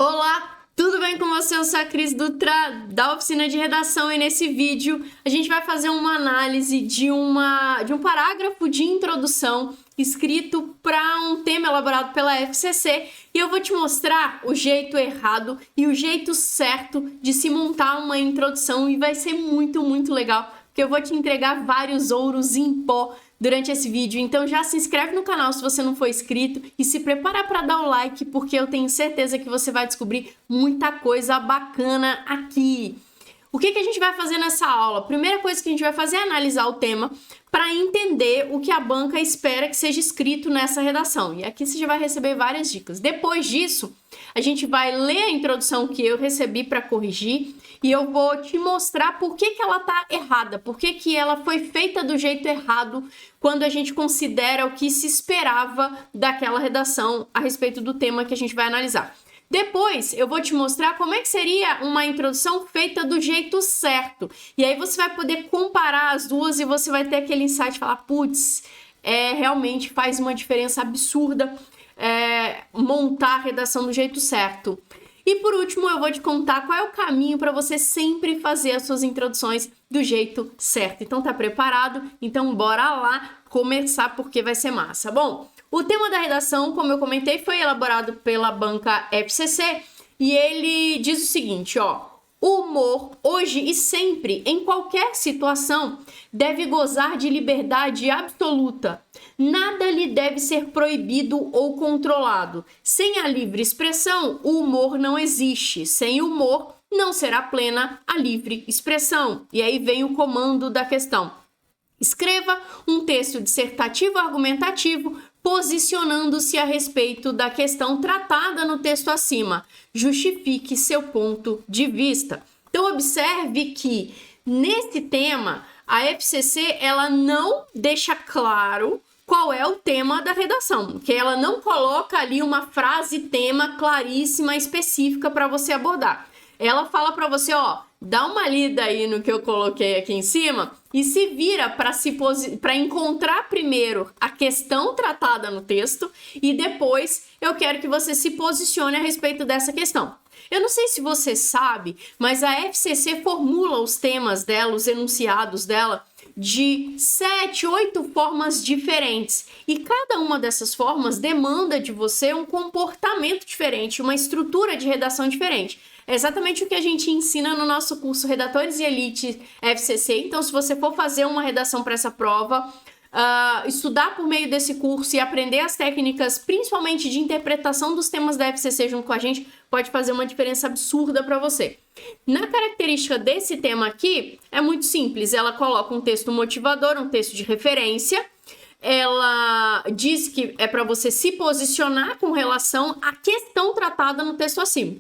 Olá, tudo bem com você? Eu sou a Cris Dutra, da Oficina de Redação, e nesse vídeo a gente vai fazer uma análise de um parágrafo de introdução escrito para um tema elaborado pela FCC, e eu vou te mostrar o jeito errado e o jeito certo de se montar uma introdução, e vai ser muito legal, porque eu vou te entregar vários ouros em pó durante esse vídeo. Então já se inscreve no canal se você não for inscrito e se prepara para dar o like, porque eu tenho certeza que você vai descobrir muita coisa bacana aqui. O que a gente vai fazer nessa aula? A primeira coisa que a gente vai fazer é analisar o tema para entender o que a banca espera que seja escrito nessa redação. E aqui você já vai receber várias dicas. Depois disso, a gente vai ler a introdução que eu recebi para corrigir e eu vou te mostrar por que ela tá errada, por que ela foi feita do jeito errado quando a gente considera o que se esperava daquela redação a respeito do tema que a gente vai analisar. Depois, eu vou te mostrar como é que seria uma introdução feita do jeito certo. E aí você vai poder comparar as duas e você vai ter aquele insight de falar, putz, realmente faz uma diferença absurda montar a redação do jeito certo. E por último, eu vou te contar qual é o caminho para você sempre fazer as suas introduções do jeito certo. Então tá preparado? Então bora lá começar, porque vai ser massa. Bom, o tema da redação, como eu comentei, foi elaborado pela banca FCC e ele diz o seguinte, ó: o humor, hoje e sempre, em qualquer situação, deve gozar de liberdade absoluta. Nada lhe deve ser proibido ou controlado. Sem a livre expressão, o humor não existe. Sem humor, não será plena a livre expressão. E aí vem o comando da questão. Escreva um texto dissertativo argumentativo posicionando-se a respeito da questão tratada no texto acima. Justifique seu ponto de vista. Então, observe que, nesse tema, a FCC ela não deixa claro qual é o tema da redação, que ela não coloca ali uma frase-tema claríssima, específica para você abordar. Ela fala para você, ó, dá uma lida aí no que eu coloquei aqui em cima e se vira para encontrar primeiro a questão tratada no texto e depois eu quero que você se posicione a respeito dessa questão. Eu não sei se você sabe, mas a FCC formula os temas dela, os enunciados dela, de 7, 8 formas diferentes. E cada uma dessas formas demanda de você um comportamento diferente, uma estrutura de redação diferente. É exatamente o que a gente ensina no nosso curso Redatores e Elite FCC. Então, se você for fazer uma redação para essa prova, estudar por meio desse curso e aprender as técnicas, principalmente de interpretação dos temas da FCC junto com a gente, pode fazer uma diferença absurda para você. Na característica desse tema aqui, é muito simples. Ela coloca um texto motivador, um texto de referência. Ela diz que é para você se posicionar com relação à questão tratada no texto acima.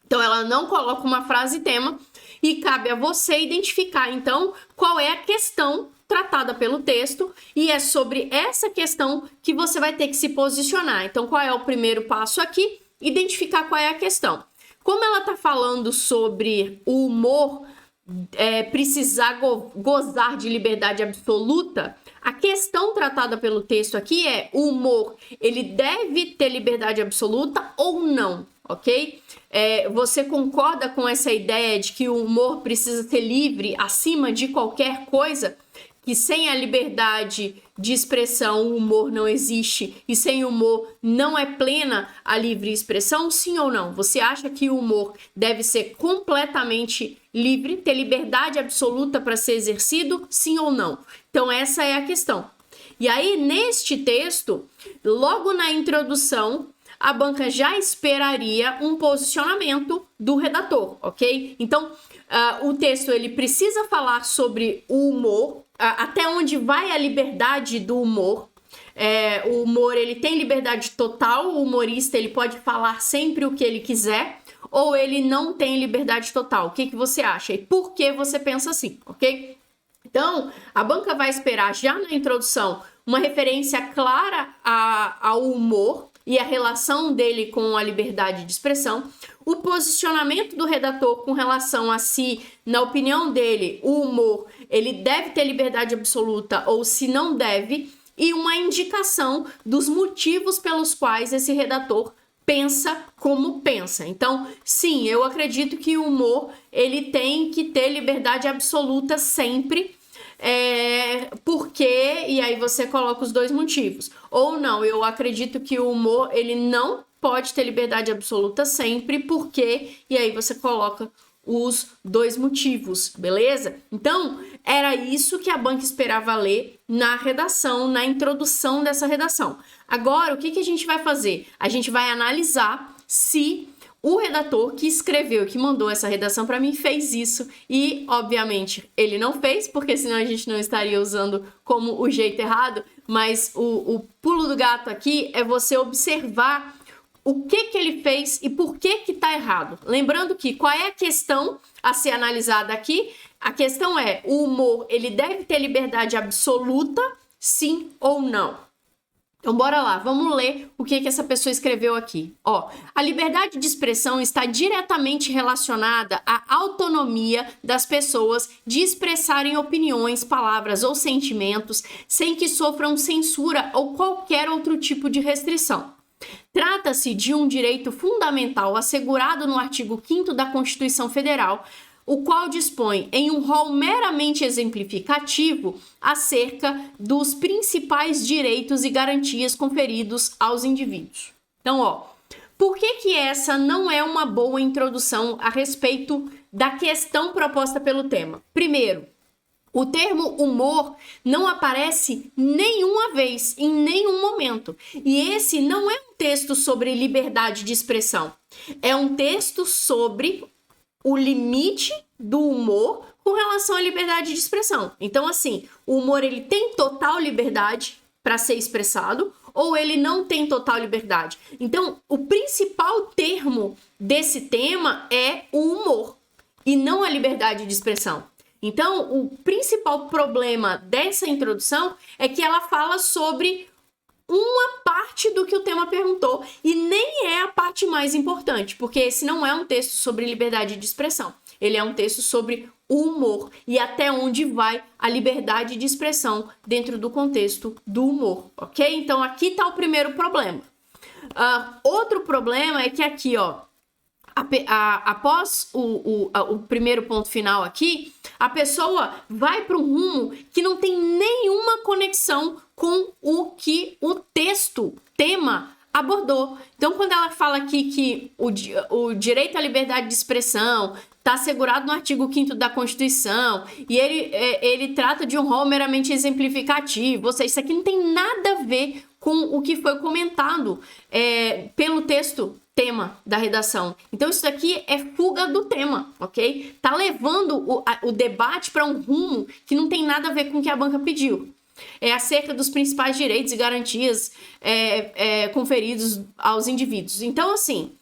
Então, ela não coloca uma frase-tema e cabe a você identificar, então, qual é a questão tratada pelo texto, e é sobre essa questão que você vai ter que se posicionar. Então, qual é o primeiro passo aqui? Identificar qual é a questão. Como ela está falando sobre o humor precisar gozar de liberdade absoluta, a questão tratada pelo texto aqui é: o humor, ele deve ter liberdade absoluta ou não, ok? Você concorda com essa ideia de que o humor precisa ser livre acima de qualquer coisa? Que sem a liberdade de expressão o humor não existe e sem humor não é plena a livre expressão, sim ou não? Você acha que o humor deve ser completamente livre, ter liberdade absoluta para ser exercido, sim ou não? Então essa é a questão. E aí neste texto, logo na introdução, a banca já esperaria um posicionamento do redator, ok? Então, o texto ele precisa falar sobre o humor, até onde vai a liberdade do humor. O humor ele tem liberdade total, o humorista ele pode falar sempre o que ele quiser, ou ele não tem liberdade total. O que você acha? E por que você pensa assim, ok? Então, a banca vai esperar já na introdução uma referência clara ao humor e a relação dele com a liberdade de expressão, o posicionamento do redator com relação a se, na opinião dele, o humor ele deve ter liberdade absoluta ou se não deve, e uma indicação dos motivos pelos quais esse redator pensa como pensa. Então, sim, eu acredito que o humor, ele tem que ter liberdade absoluta sempre, porque, e aí você coloca os dois motivos. Ou não, eu acredito que o humor, ele não pode ter liberdade absoluta sempre, porque, e aí você coloca os dois motivos, beleza? Então, era isso que a banca esperava ler na redação, na introdução dessa redação. Agora, o que a gente vai fazer? A gente vai analisar se o redator que escreveu, que mandou essa redação para mim, fez isso. E, obviamente, ele não fez, porque senão a gente não estaria usando como o jeito errado. Mas o pulo do gato aqui é você observar o que ele fez e por que tá errado. Lembrando que qual é a questão a ser analisada aqui? A questão é, o humor, ele deve ter liberdade absoluta, sim ou não? Então, bora lá, vamos ler o que essa pessoa escreveu aqui. Ó, a liberdade de expressão está diretamente relacionada à autonomia das pessoas de expressarem opiniões, palavras ou sentimentos sem que sofram censura ou qualquer outro tipo de restrição. Trata-se de um direito fundamental assegurado no artigo 5º da Constituição Federal, o qual dispõe em um rol meramente exemplificativo acerca dos principais direitos e garantias conferidos aos indivíduos. Então, ó, por que essa não é uma boa introdução a respeito da questão proposta pelo tema? Primeiro, o termo humor não aparece nenhuma vez, em nenhum momento. E esse não é um texto sobre liberdade de expressão. É um texto sobre o limite do humor com relação à liberdade de expressão. Então, assim, o humor, ele tem total liberdade para ser expressado ou ele não tem total liberdade? Então, o principal termo desse tema é o humor e não a liberdade de expressão. Então, o principal problema dessa introdução é que ela fala sobre uma parte do que o tema perguntou e nem é a parte mais importante, porque esse não é um texto sobre liberdade de expressão. Ele é um texto sobre o humor e até onde vai a liberdade de expressão dentro do contexto do humor, ok? Então, aqui está o primeiro problema. Outro problema é que aqui, ó, após o primeiro ponto final aqui, a pessoa vai para um rumo que não tem nenhuma conexão com o que o texto, tema, abordou. Então, quando ela fala aqui que o direito à liberdade de expressão está assegurado no artigo 5º da Constituição e ele trata de um rol meramente exemplificativo, ou seja, isso aqui não tem nada a ver com o que foi comentado pelo texto tema da redação. Então, isso daqui é fuga do tema, ok? Tá levando o debate para um rumo que não tem nada a ver com o que a banca pediu. É acerca dos principais direitos e garantias conferidos aos indivíduos. Então, assim,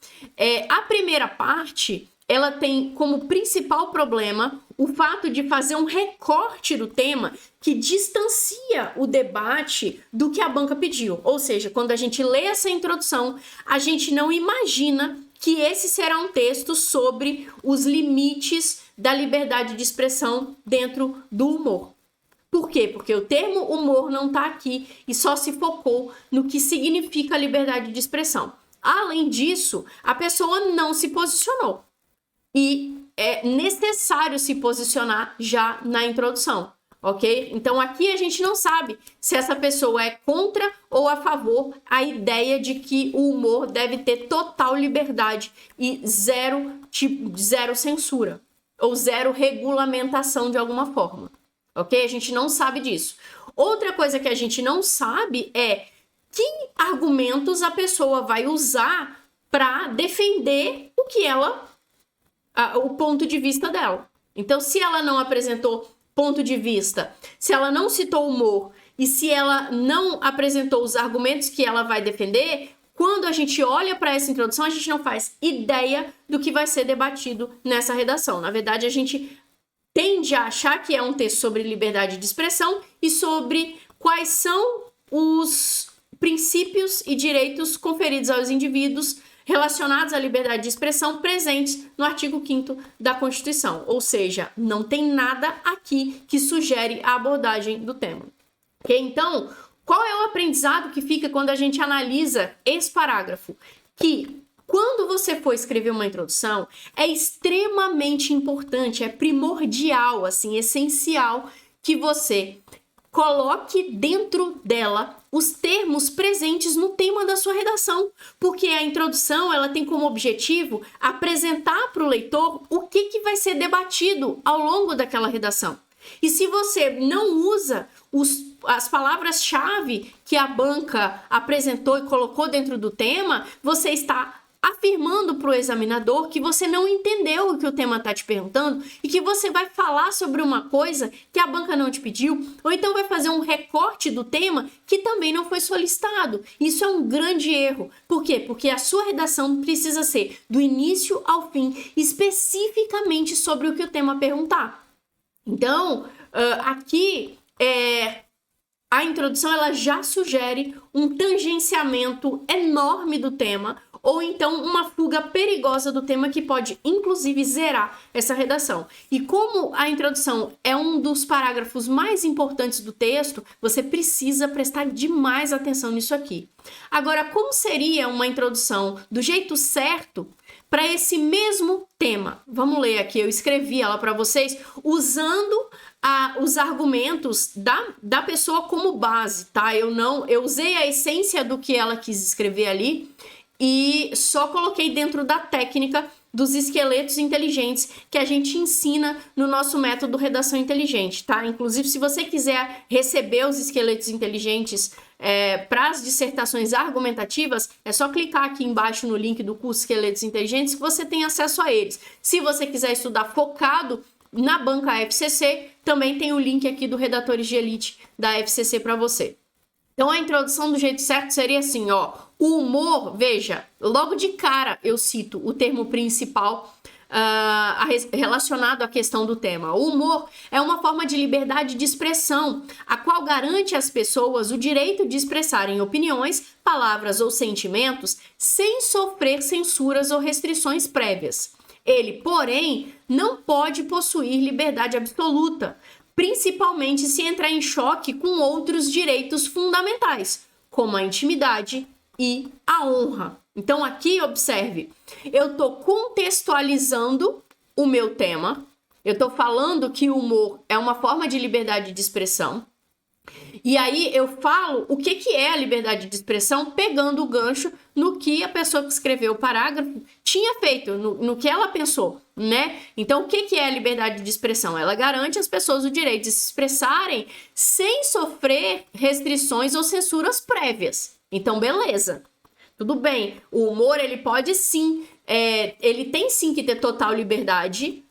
a primeira parte, ela tem como principal problema o fato de fazer um recorte do tema que distancia o debate do que a banca pediu. Ou seja, quando a gente lê essa introdução, a gente não imagina que esse será um texto sobre os limites da liberdade de expressão dentro do humor. Por quê? Porque o termo humor não está aqui e só se focou no que significa a liberdade de expressão. Além disso, a pessoa não se posicionou. E é necessário se posicionar já na introdução, ok? Então, aqui a gente não sabe se essa pessoa é contra ou a favor a ideia de que o humor deve ter total liberdade e zero censura ou zero regulamentação de alguma forma, ok? A gente não sabe disso. Outra coisa que a gente não sabe é que argumentos a pessoa vai usar para defender o ponto de vista dela. Então, se ela não apresentou ponto de vista, se ela não citou humor e se ela não apresentou os argumentos que ela vai defender, quando a gente olha para essa introdução, a gente não faz ideia do que vai ser debatido nessa redação. Na verdade, a gente tende a achar que é um texto sobre liberdade de expressão e sobre quais são os princípios e direitos conferidos aos indivíduos relacionados à liberdade de expressão presentes no artigo 5º da Constituição. Ou seja, não tem nada aqui que sugere a abordagem do tema. Okay? Então, qual é o aprendizado que fica quando a gente analisa esse parágrafo? que quando você for escrever uma introdução, é extremamente importante, é primordial, assim, essencial que você coloque dentro dela os termos presentes no tema da sua redação, porque a introdução ela tem como objetivo apresentar para o leitor o que vai ser debatido ao longo daquela redação. E se você não usa as palavras-chave que a banca apresentou e colocou dentro do tema, você está afirmando para o examinador que você não entendeu o que o tema está te perguntando e que você vai falar sobre uma coisa que a banca não te pediu, ou então vai fazer um recorte do tema que também não foi solicitado. Isso é um grande erro. Por quê? Porque a sua redação precisa ser do início ao fim, especificamente sobre o que o tema perguntar. Então, aqui a introdução ela já sugere um tangenciamento enorme do tema, ou então uma fuga perigosa do tema que pode, inclusive, zerar essa redação. E como a introdução é um dos parágrafos mais importantes do texto, você precisa prestar demais atenção nisso aqui. Agora, como seria uma introdução do jeito certo para esse mesmo tema? Vamos ler aqui, eu escrevi ela para vocês usando os argumentos da pessoa como base, tá? Eu usei a essência do que ela quis escrever ali e só coloquei dentro da técnica dos esqueletos inteligentes que a gente ensina no nosso método Redação Inteligente, tá? Inclusive, se você quiser receber os esqueletos inteligentes para as dissertações argumentativas, é só clicar aqui embaixo no link do curso Esqueletos Inteligentes que você tem acesso a eles. Se você quiser estudar focado na banca FCC, também tem o link aqui do Redatores de Elite da FCC para você. Então, a introdução do jeito certo seria assim, ó. O humor, veja, logo de cara eu cito o termo principal relacionado à questão do tema. O humor é uma forma de liberdade de expressão, a qual garante às pessoas o direito de expressarem opiniões, palavras ou sentimentos sem sofrer censuras ou restrições prévias. Ele, porém, não pode possuir liberdade absoluta, principalmente se entrar em choque com outros direitos fundamentais, como a intimidade e a honra. Então, aqui, observe, eu estou contextualizando o meu tema, eu estou falando que o humor é uma forma de liberdade de expressão, e aí eu falo o que é a liberdade de expressão, pegando o gancho no que a pessoa que escreveu o parágrafo tinha feito, no que ela pensou, né? Então, o que é a liberdade de expressão? Ela garante às pessoas o direito de se expressarem sem sofrer restrições ou censuras prévias. Então, beleza. Tudo bem. O humor, ele pode sim, ele tem sim que ter total liberdade,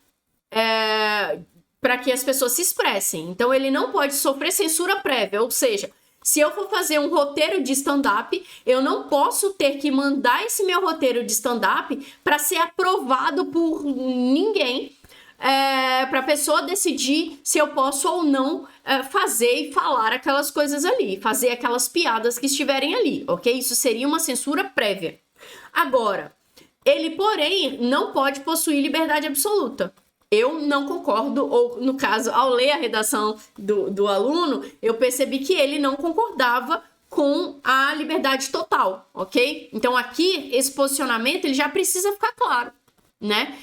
para que as pessoas se expressem. Então, ele não pode sofrer censura prévia, ou seja, se eu for fazer um roteiro de stand-up, eu não posso ter que mandar esse meu roteiro de stand-up para ser aprovado por ninguém, para a pessoa decidir se eu posso ou não fazer e falar aquelas coisas ali, fazer aquelas piadas que estiverem ali, ok? Isso seria uma censura prévia. Agora, ele, porém, não pode possuir liberdade absoluta. Eu não concordo, ou no caso, ao ler a redação do aluno, eu percebi que ele não concordava com a liberdade total, ok? Então aqui, esse posicionamento, ele já precisa ficar claro, né?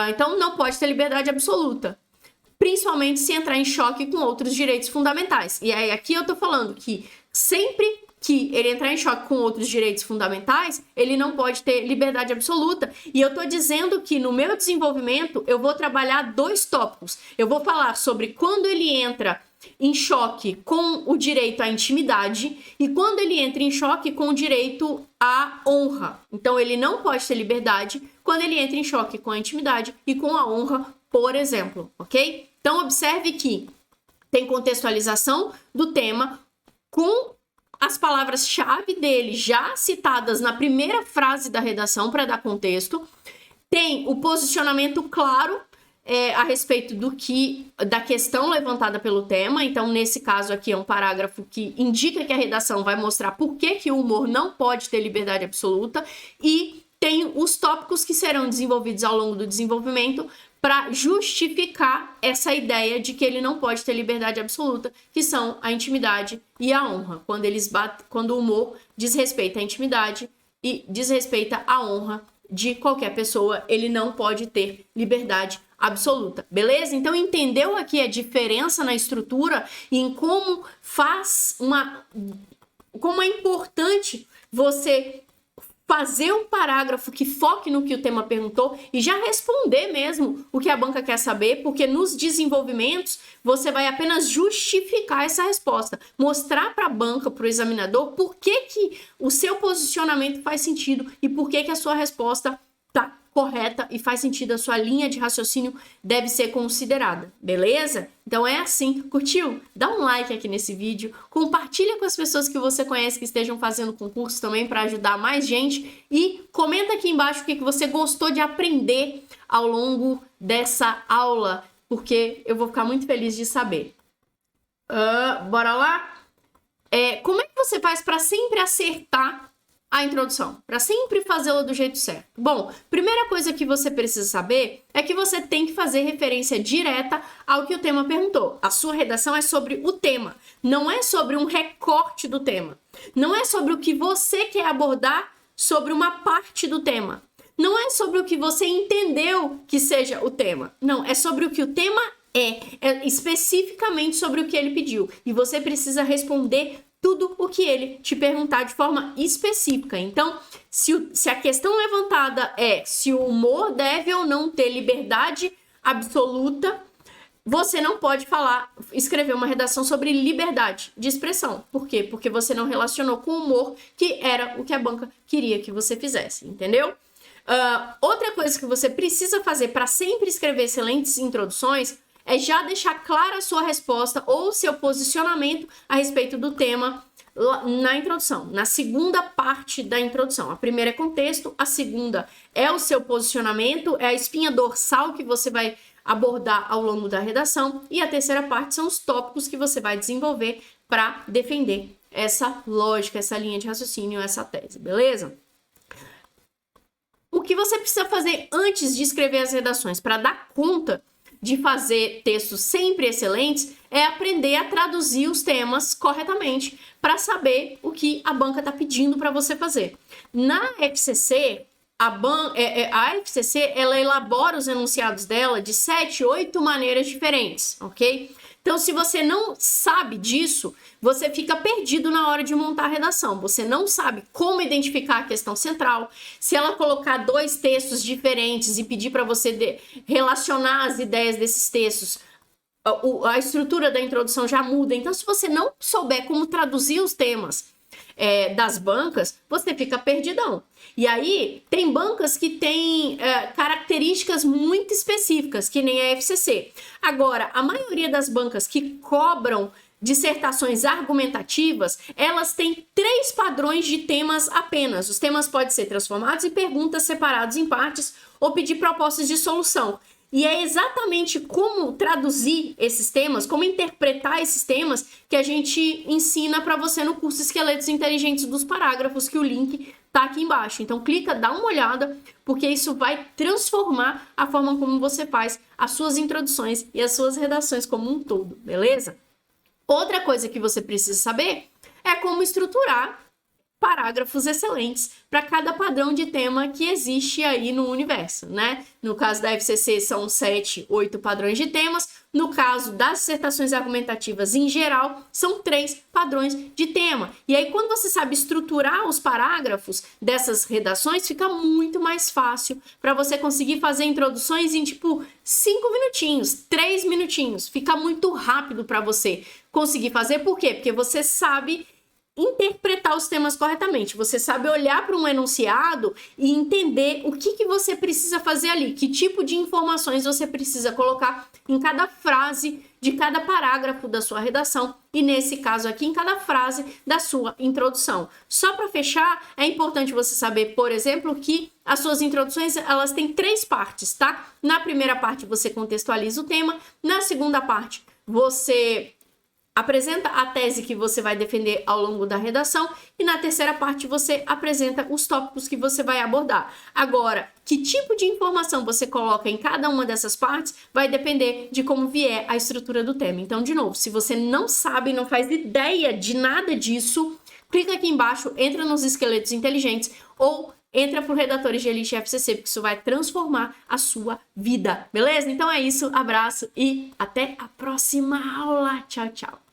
Então não pode ter liberdade absoluta, principalmente se entrar em choque com outros direitos fundamentais. E aí aqui eu tô falando que sempre que ele entrar em choque com outros direitos fundamentais, ele não pode ter liberdade absoluta. E eu tô dizendo que no meu desenvolvimento eu vou trabalhar 2 tópicos. Eu vou falar sobre quando ele entra em choque com o direito à intimidade e quando ele entra em choque com o direito à honra. Então, ele não pode ter liberdade quando ele entra em choque com a intimidade e com a honra, por exemplo, ok? Então, observe que tem contextualização do tema com as palavras-chave dele já citadas na primeira frase da redação para dar contexto, tem o posicionamento claro a respeito da questão levantada pelo tema. Então, nesse caso aqui é um parágrafo que indica que a redação vai mostrar por que o humor não pode ter liberdade absoluta, e tem os tópicos que serão desenvolvidos ao longo do desenvolvimento para justificar essa ideia de que ele não pode ter liberdade absoluta, que são a intimidade e a honra, quando o humor diz respeito à intimidade e desrespeita a honra de qualquer pessoa. Ele não pode ter liberdade absoluta, beleza? Então, entendeu aqui a diferença na estrutura e em como como é importante você fazer um parágrafo que foque no que o tema perguntou e já responder mesmo o que a banca quer saber, porque nos desenvolvimentos você vai apenas justificar essa resposta, mostrar para a banca, para o examinador, por que o seu posicionamento faz sentido e por que a sua resposta está correta e faz sentido, a sua linha de raciocínio deve ser considerada, beleza? Então é assim, curtiu? Dá um like aqui nesse vídeo, compartilha com as pessoas que você conhece que estejam fazendo concurso também para ajudar mais gente e comenta aqui embaixo o que você gostou de aprender ao longo dessa aula, porque eu vou ficar muito feliz de saber. Bora lá? Como é que você faz para sempre acertar a introdução, para sempre fazê-la do jeito certo? Bom, primeira coisa que você precisa saber é que você tem que fazer referência direta ao que o tema perguntou. A sua redação é sobre o tema, não é sobre um recorte do tema. Não é sobre o que você quer abordar sobre uma parte do tema. Não é sobre o que você entendeu que seja o tema. Não, é sobre o que o tema é especificamente sobre o que ele pediu. E você precisa responder tudo o que ele te perguntar de forma específica. Então, se a questão levantada é se o humor deve ou não ter liberdade absoluta, você não pode escrever uma redação sobre liberdade de expressão. Por quê? Porque você não relacionou com o humor, que era o que a banca queria que você fizesse, entendeu? Outra coisa que você precisa fazer para sempre escrever excelentes introduções é já deixar clara a sua resposta ou seu posicionamento a respeito do tema na introdução, na segunda parte da introdução. A primeira é contexto, a segunda é o seu posicionamento, é a espinha dorsal que você vai abordar ao longo da redação e a terceira parte são os tópicos que você vai desenvolver para defender essa lógica, essa linha de raciocínio, essa tese, beleza? O que você precisa fazer antes de escrever as redações para dar conta de fazer textos sempre excelentes é aprender a traduzir os temas corretamente para saber o que a banca está pedindo para você fazer. Na FCC, a FCC ela elabora os enunciados dela de 7, 8 maneiras diferentes, ok? Então, se você não sabe disso, você fica perdido na hora de montar a redação. Você não sabe como identificar a questão central. Se ela colocar 2 textos diferentes e pedir para você relacionar as ideias desses textos, a estrutura da introdução já muda. Então, se você não souber como traduzir os temas das bancas, você fica perdidão. E aí, tem bancas que têm características muito específicas, que nem a FCC. Agora, a maioria das bancas que cobram dissertações argumentativas, elas têm 3 padrões de temas apenas. Os temas podem ser transformados em perguntas, separados em partes ou pedir propostas de solução. E é exatamente como traduzir esses temas, como interpretar esses temas que a gente ensina para você no curso Esqueletos Inteligentes dos Parágrafos, que o link tá aqui embaixo. Então clica, dá uma olhada, porque isso vai transformar a forma como você faz as suas introduções e as suas redações como um todo, beleza? Outra coisa que você precisa saber é como estruturar parágrafos excelentes para cada padrão de tema que existe aí no universo, né? No caso da FCC são 7, 8 padrões de temas. No caso das dissertações argumentativas em geral, são 3 padrões de tema. E aí, quando você sabe estruturar os parágrafos dessas redações, fica muito mais fácil para você conseguir fazer introduções em, 5 minutinhos, 3 minutinhos. Fica muito rápido para você conseguir fazer. Por quê? Porque você sabe interpretar os temas corretamente. Você sabe olhar para um enunciado e entender o que você precisa fazer ali, que tipo de informações você precisa colocar em cada frase de cada parágrafo da sua redação e, nesse caso aqui, em cada frase da sua introdução. Só para fechar, é importante você saber, por exemplo, que as suas introduções, elas têm 3 partes, tá? Na primeira parte, você contextualiza o tema. Na segunda parte, você apresenta a tese que você vai defender ao longo da redação e na terceira parte você apresenta os tópicos que você vai abordar. Agora, que tipo de informação você coloca em cada uma dessas partes vai depender de como vier a estrutura do tema. Então, de novo, se você não sabe, não faz ideia de nada disso, clica aqui embaixo, entra nos Esqueletos Inteligentes, ou entra pro Redatores de Elite FCC, porque isso vai transformar a sua vida, beleza? Então é isso, abraço e até a próxima aula. Tchau, tchau.